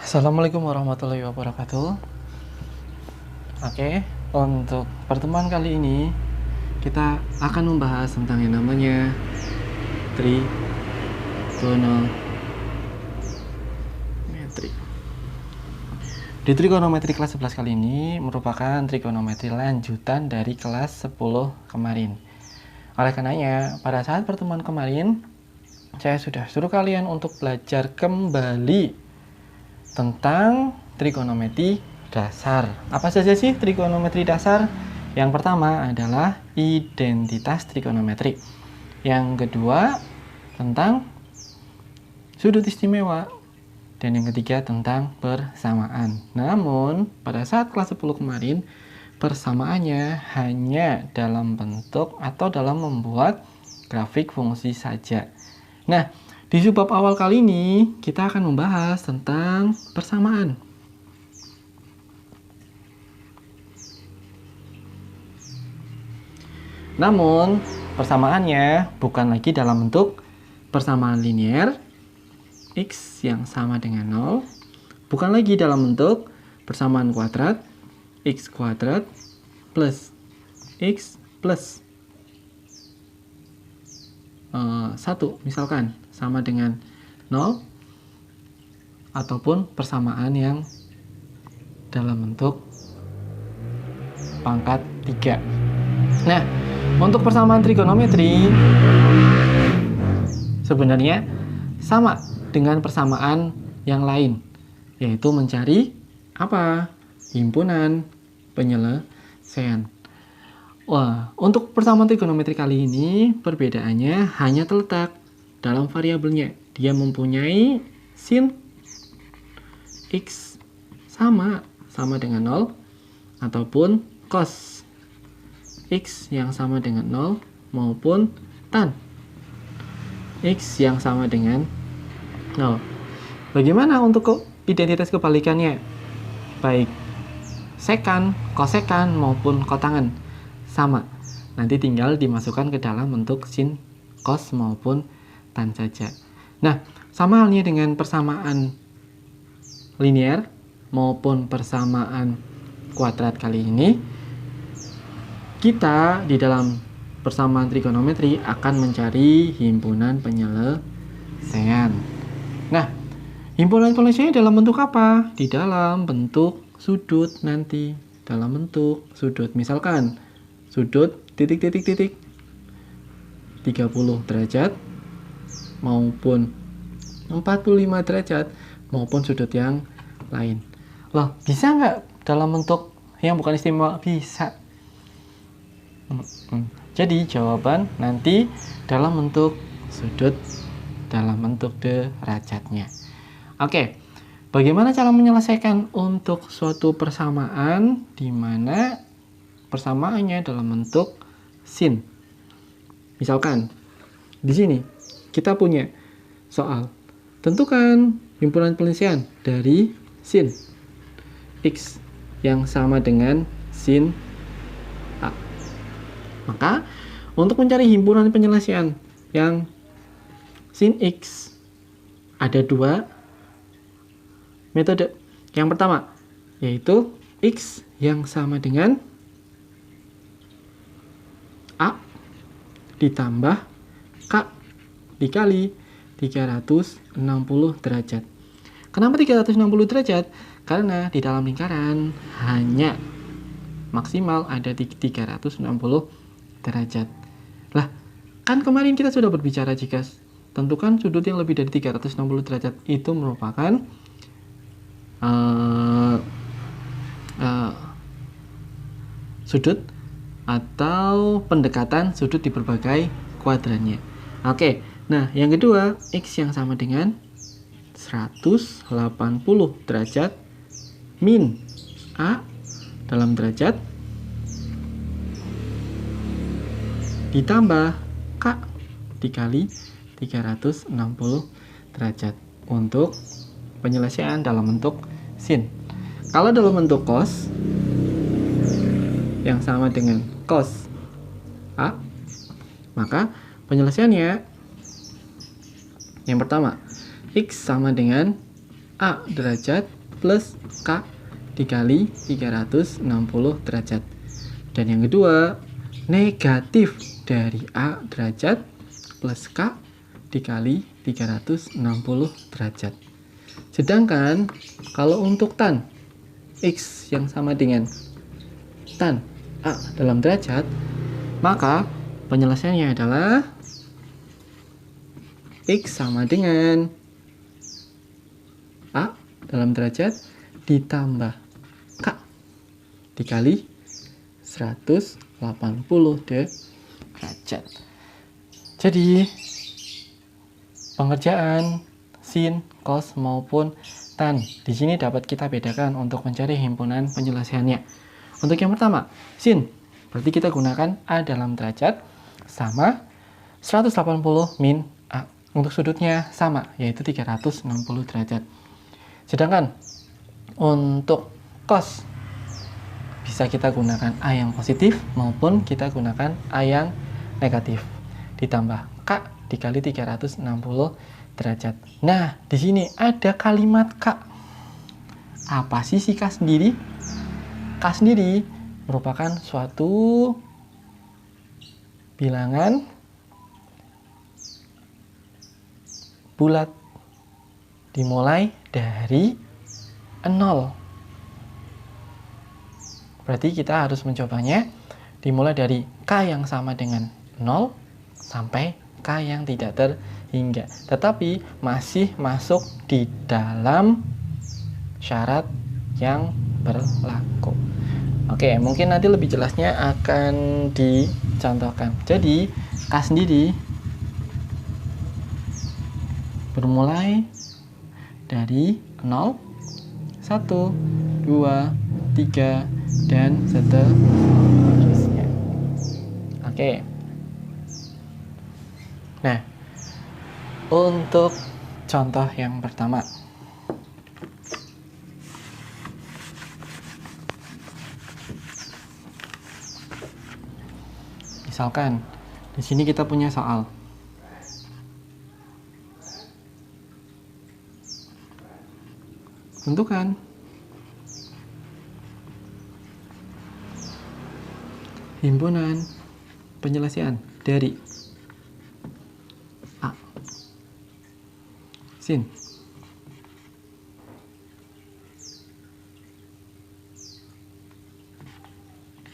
Assalamualaikum warahmatullahi wabarakatuh. Oke, untuk pertemuan kali ini kita akan membahas tentang yang namanya trigonometri. Di trigonometri kelas 11 kali ini merupakan trigonometri lanjutan dari kelas 10 kemarin. Oleh karenanya, pada saat pertemuan kemarin saya sudah suruh kalian untuk belajar kembali tentang trigonometri dasar. Apa saja sih trigonometri dasar? Yang pertama adalah identitas trigonometri. Yang kedua tentang sudut istimewa. Dan yang ketiga tentang persamaan. Namun pada saat kelas 10 kemarin persamaannya hanya dalam bentuk atau dalam membuat grafik fungsi saja. Nah, di subbab awal kali ini kita akan membahas tentang persamaan. Namun, persamaannya bukan lagi dalam bentuk persamaan linear X yang sama dengan 0, bukan lagi dalam bentuk persamaan kuadrat X kuadrat plus X plus 1 misalkan sama dengan 0, ataupun persamaan yang dalam bentuk pangkat 3. Nah, untuk persamaan trigonometri sebenarnya sama dengan persamaan yang lain, yaitu mencari apa? Himpunan penyelesaian. Wah, untuk persamaan trigonometri kali ini perbedaannya hanya terletak dalam variabelnya. Dia mempunyai sin X sama dengan 0 ataupun cos X yang sama dengan 0 maupun tan X yang sama dengan 0. Bagaimana untuk identitas kebalikannya? Baik sekan, kosekan maupun kotangen sama. Nanti tinggal dimasukkan ke dalam bentuk sin, cos maupun tan saja. Nah, sama halnya dengan persamaan linear maupun persamaan kuadrat kali ini, kita di dalam persamaan trigonometri akan mencari himpunan penyelesaian. Nah, himpunan penyelesaian dalam bentuk apa? Di dalam bentuk sudut nanti. Dalam bentuk sudut. Misalkan sudut titik-titik-titik 30 derajat maupun 45 derajat maupun sudut yang lain. Loh, bisa nggak dalam bentuk yang bukan istimewa? Bisa. Jadi jawaban nanti dalam bentuk sudut, dalam bentuk derajatnya. Oke, bagaimana cara menyelesaikan untuk suatu persamaan di mana persamaannya dalam bentuk sin? Misalkan di sini kita punya soal tentukan himpunan penyelesaian dari sin X yang sama dengan sin A. Maka untuk mencari himpunan penyelesaian yang sin X ada dua metode. Yang pertama yaitu X yang sama dengan A ditambah K dikali 360 derajat. Kenapa 360 derajat? Karena di dalam lingkaran hanya maksimal ada di 360 derajat. Lah, kan kemarin kita sudah berbicara jika tentukan sudut yang lebih dari 360 derajat itu merupakan sudut atau pendekatan sudut di berbagai kuadrannya. Oke, nah yang kedua X yang sama dengan 180 derajat min A dalam derajat ditambah K dikali 360 derajat untuk penyelesaian dalam bentuk sin. Kalau dalam bentuk cos yang sama dengan cos A, maka penyelesaiannya yang pertama X sama dengan A derajat plus K dikali 360 derajat. Dan yang kedua, negatif dari A derajat plus K dikali 360 derajat. Sedangkan kalau untuk tan X yang sama dengan tan A dalam derajat, maka penyelesaiannya adalah X sama dengan A dalam derajat ditambah K dikali 180 derajat. Jadi pengerjaan sin, cos maupun tan di sini dapat kita bedakan untuk mencari himpunan penyelesaiannya. Untuk yang pertama, sin, berarti kita gunakan A dalam derajat sama 180 min A. Untuk sudutnya sama, yaitu 360 derajat. Sedangkan untuk cos bisa kita gunakan A yang positif maupun kita gunakan A yang negatif. Ditambah K dikali 360 derajat. Nah, di sini ada kalimat K. Apa sih si K sendiri? K sendiri merupakan suatu bilangan bulat dimulai dari 0. Berarti kita harus mencobanya dimulai dari K yang sama dengan 0 sampai K yang tidak terhingga. Tetapi masih masuk di dalam syarat yang berlaku. Oke, mungkin nanti lebih jelasnya akan dicontohkan. Jadi, K sendiri bermulai dari 0, 1, 2, 3, dan seterusnya. Oke. Nah, untuk contoh yang pertama, misalkan di sini kita punya soal. Tentukan himpunan penyelesaian dari A sin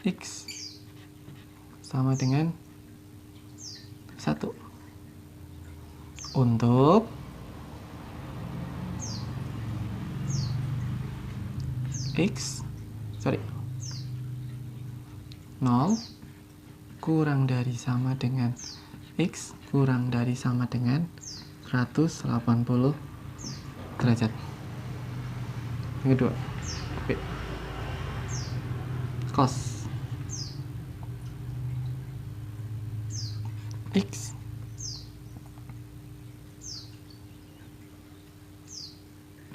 X sama dengan 1 untuk X 0 kurang dari sama dengan X kurang dari sama dengan 180 derajat. Yang kedua, B. Cos X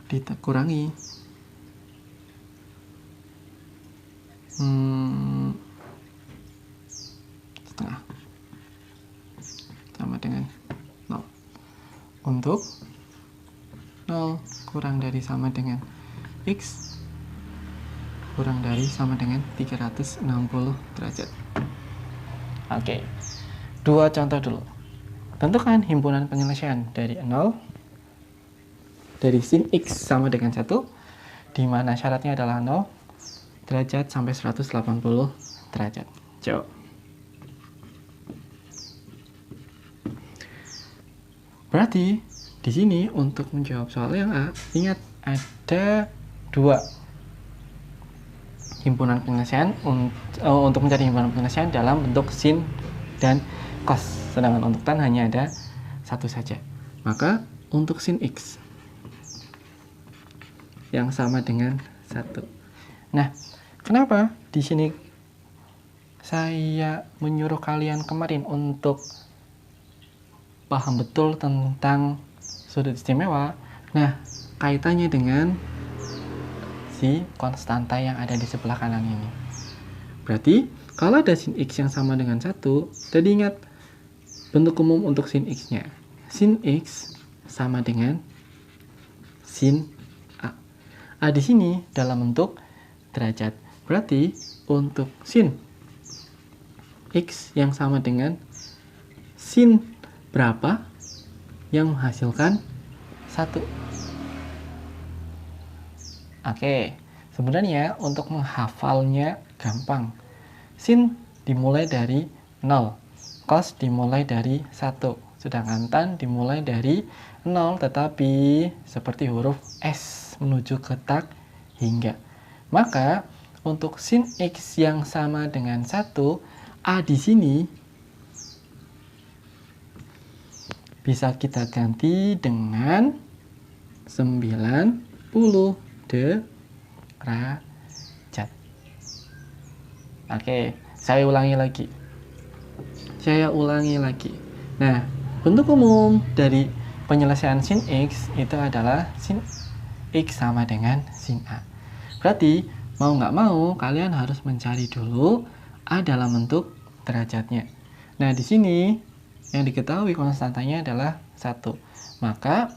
dikurangi setengah sama dengan 0 untuk 0 kurang dari sama dengan X kurang dari sama dengan 360 derajat. Oke, dua contoh dulu. Tentukan himpunan penyelesaian dari 0 dari sin X sama dengan 1, di mana syaratnya adalah 0 derajat sampai 180 derajat. Coba. Berarti di sini untuk menjawab soal yang A, ingat ada dua himpunan penyelesaian untuk mencari himpunan penyelesaian dalam bentuk sin dan cos. Sedangkan untuk tan hanya ada satu saja. Maka untuk sin X yang sama dengan 1. Nah, kenapa di sini saya menyuruh kalian kemarin untuk paham betul tentang sudut istimewa? Nah, kaitannya dengan si konstanta yang ada di sebelah kanan ini. Berarti, kalau ada sin X yang sama dengan 1, tadi ingat bentuk umum untuk sin X-nya. Sin X sama dengan sin A. A di sini dalam bentuk derajat. Berarti untuk sin X yang sama dengan sin berapa yang menghasilkan 1. Oke, sebenarnya untuk menghafalnya gampang. Sin dimulai dari 0, cos dimulai dari 1, sedangkan tan dimulai dari 0, tetapi seperti huruf S menuju ke tak hingga. Maka untuk sin X yang sama dengan 1, A di sini bisa kita ganti dengan 90 derajat. Oke, saya ulangi lagi. Nah, bentuk umum dari penyelesaian sin X itu adalah sin X sama dengan sin A. Berarti mau nggak mau kalian harus mencari dulu A dalam bentuk derajatnya. Nah, di sini yang diketahui konstantanya adalah 1. Maka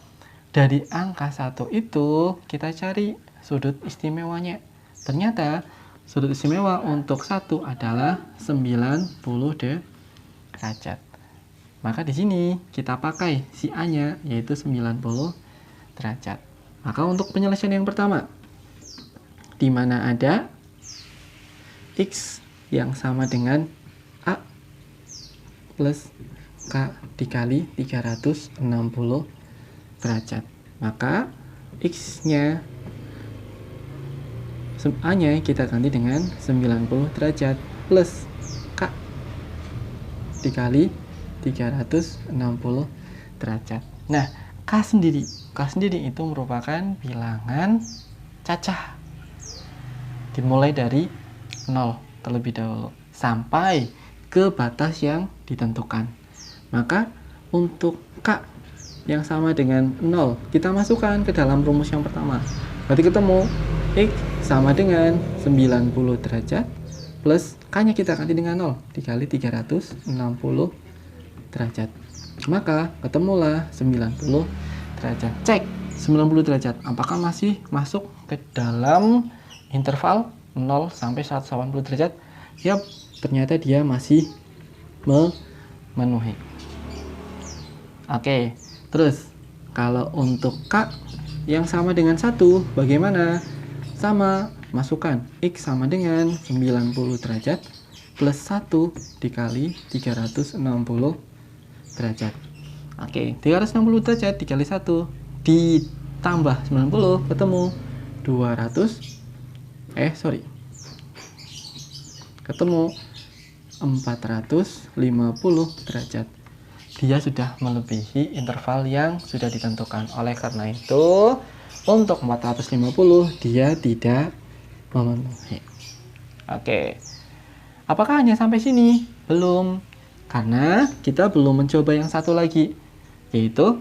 dari angka 1 itu kita cari sudut istimewanya. Ternyata sudut istimewa untuk 1 adalah 90 derajat. Maka di sini kita pakai si A-nya yaitu 90 derajat. Maka untuk penyelesaian yang pertama, di mana ada X yang sama dengan A plus K dikali 360 derajat. Maka X-nya, A-nya kita ganti dengan 90 derajat plus K dikali 360 derajat. Nah, K sendiri itu merupakan bilangan cacah. Dimulai dari 0 terlebih dahulu sampai ke batas yang ditentukan. Maka untuk K yang sama dengan 0 kita masukkan ke dalam rumus yang pertama. Berarti ketemu X sama dengan 90 derajat plus K-nya kita ganti dengan 0 dikali 360 derajat. Maka ketemulah 90 derajat. Cek 90 derajat apakah masih masuk ke dalam interval 0 sampai 180 derajat? Yap, ternyata dia masih memenuhi. Oke, terus kalau untuk K yang sama dengan 1 bagaimana? Sama, masukkan X sama dengan 90 derajat plus 1 dikali 360 derajat. Oke, 360 derajat dikali 1 ditambah 90 ketemu 450 derajat. Dia sudah melebihi interval yang sudah ditentukan. Oleh karena itu, untuk 450 dia tidak memenuhi. Oke. Apakah hanya sampai sini? Belum. Karena kita belum mencoba yang satu lagi, yaitu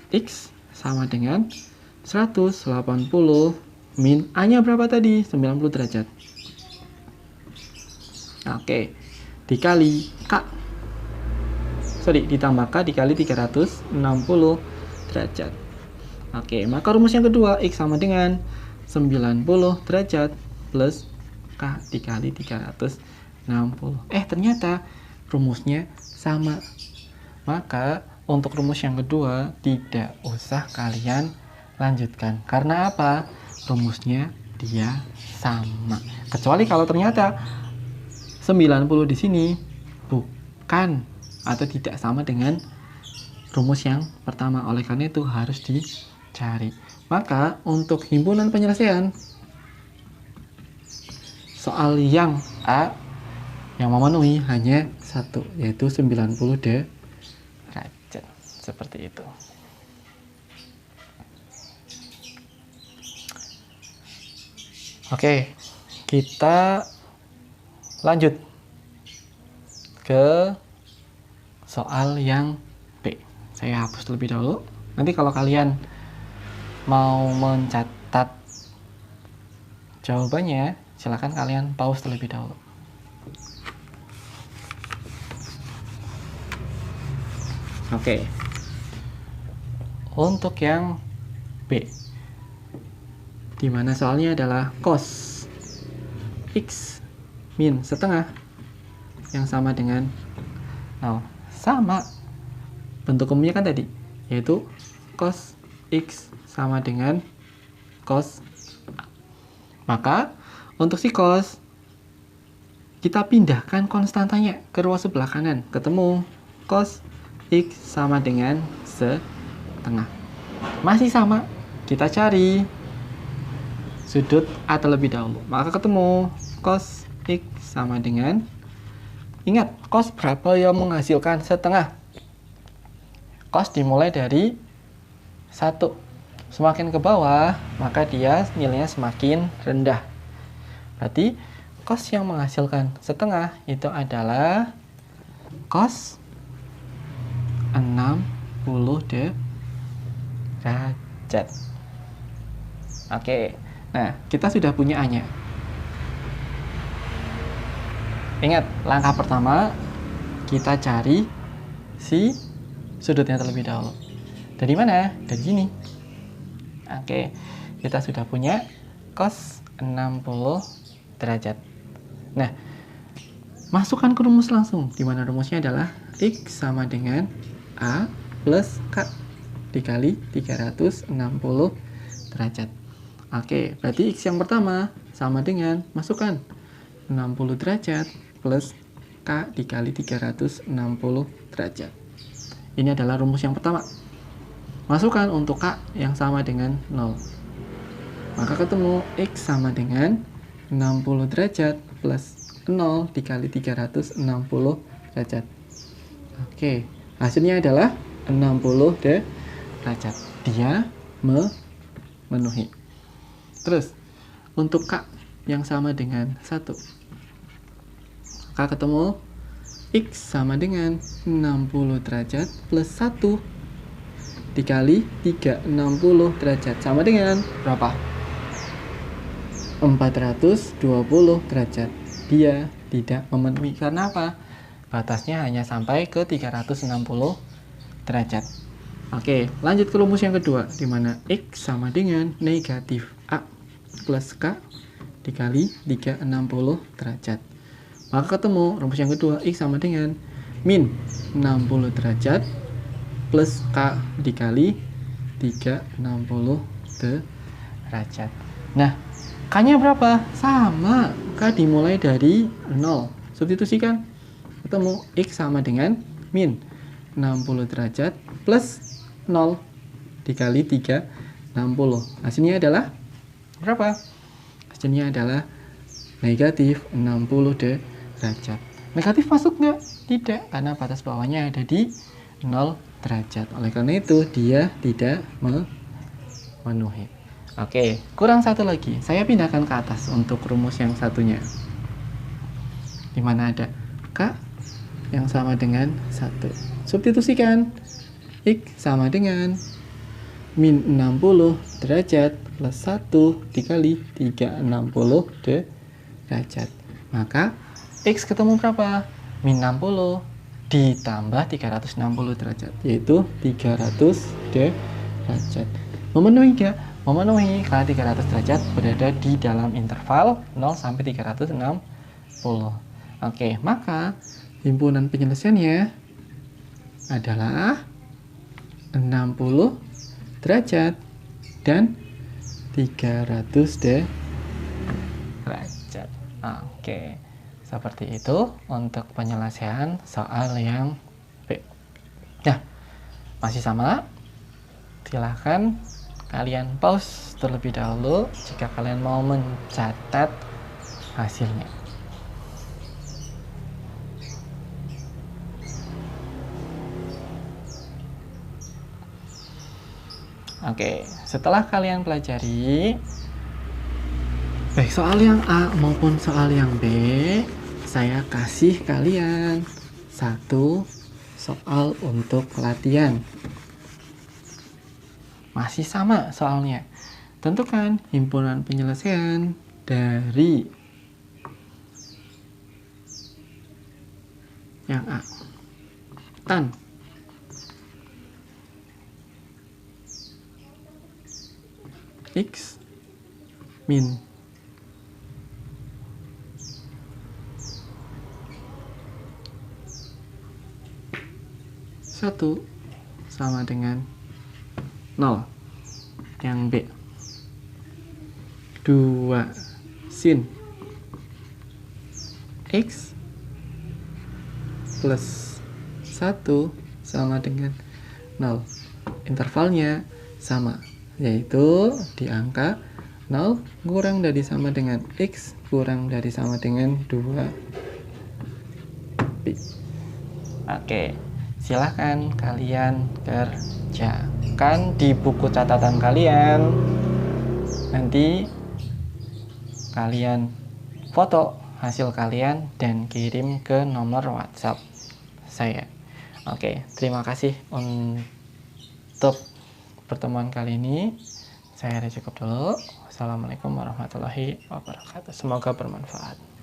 X sama dengan 180 min A-nya berapa tadi? 90 derajat. Oke. Dikali K. Ditambah K dikali 360 derajat. Oke, maka rumus yang kedua X sama dengan 90 derajat plus K dikali 360. Ternyata rumusnya sama. Maka untuk rumus yang kedua tidak usah kalian lanjutkan. Karena apa? Rumusnya dia sama. Kecuali kalau ternyata 90 di sini bukan atau tidak sama dengan rumus yang pertama. Oleh karena itu harus dicari. Maka untuk himpunan penyelesaian soal yang A yang memenuhi hanya satu, yaitu 90 derajat. Seperti itu. Oke, kita lanjut ke soal yang B. Saya hapus terlebih dahulu. Nanti kalau kalian mau mencatat jawabannya, silakan kalian pause terlebih dahulu. Oke. Untuk yang B. di mana soalnya adalah cos X min setengah yang sama dengan 0. Sama bentuk umumnya kan tadi, yaitu cos X sama dengan cos A. Maka untuk si cos kita pindahkan konstantanya ke ruang sebelah kanan, ketemu cos X sama dengan setengah. Masih sama, kita cari sudut A terlebih dahulu. Maka ketemu cos X sama dengan, ingat cos berapa yang menghasilkan setengah? Cos dimulai dari 1. Semakin ke bawah, maka dia nilainya semakin rendah. Berarti cos yang menghasilkan setengah itu adalah cos 60 derajat. Oke, nah kita sudah punya A-nya. Ingat, langkah pertama kita cari si sudutnya terlebih dahulu. Dari mana? Dari sini. Oke, kita sudah punya cos 60 derajat. Nah, masukkan ke rumus langsung, di mana rumusnya adalah X sama dengan A plus K dikali 360 derajat. Oke, berarti X yang pertama sama dengan, masukkan 60 derajat plus K dikali 360 derajat. Ini adalah rumus yang pertama. Masukkan untuk K yang sama dengan 0. Maka ketemu X sama dengan 60 derajat plus 0 dikali 360 derajat. Oke, hasilnya adalah 60 derajat. Dia memenuhi. Terus, untuk K yang sama dengan 1. Maka ketemu X sama dengan 60 derajat plus 1 dikali 360 derajat. Sama dengan berapa? 420 derajat. Dia tidak memenuhi. Karena apa? Batasnya hanya sampai ke 360 derajat. Oke, lanjut ke rumus yang kedua, di mana X sama dengan negatif A plus K dikali 360 derajat. Maka ketemu rumus yang kedua, X sama dengan min 60 derajat plus K dikali 360 derajat. Nah, K-nya berapa? Sama. K dimulai dari 0. Substitusikan. Ketemu X sama dengan min 60 derajat plus 0 dikali 360. Hasilnya adalah berapa? Hasilnya adalah negatif 60 derajat. Negatif masuk nggak? Tidak, karena batas bawahnya ada di 0 derajat. Oleh karena itu, dia tidak memenuhi. Oke, kurang satu lagi. Saya pindahkan ke atas untuk rumus yang satunya. Di mana ada K yang sama dengan 1. Substitusikan. X sama dengan min 60 derajat plus 1 dikali 360 derajat. Maka X ketemu berapa? Min 60 ditambah 360 derajat, yaitu 300 derajat. Memenuhi nggak? Memenuhi, karena 300 derajat berada di dalam interval 0 sampai 360. Oke, maka himpunan penyelesaiannya adalah 60 derajat dan 300 derajat. Oke, seperti itu untuk penyelesaian soal yang B. Nah, masih sama? Silahkan kalian pause terlebih dahulu jika kalian mau mencatat hasilnya. Oke, setelah kalian pelajari baik soal yang A maupun soal yang B, saya kasih kalian satu soal untuk latihan. Masih sama soalnya. Tentukan himpunan penyelesaian dari yang A. Tan. X min. 1 sama dengan 0. Yang B. 2 sin X plus 1 sama dengan 0. Intervalnya sama, yaitu di angka 0 kurang dari sama dengan X kurang dari sama dengan 2 pi. Oke, silahkan kalian kerjakan di buku catatan kalian. Nanti kalian foto hasil kalian dan kirim ke nomor WhatsApp saya. Oke, terima kasih untuk pertemuan kali ini. Saya cukup dulu. Wassalamualaikum warahmatullahi wabarakatuh. Semoga bermanfaat.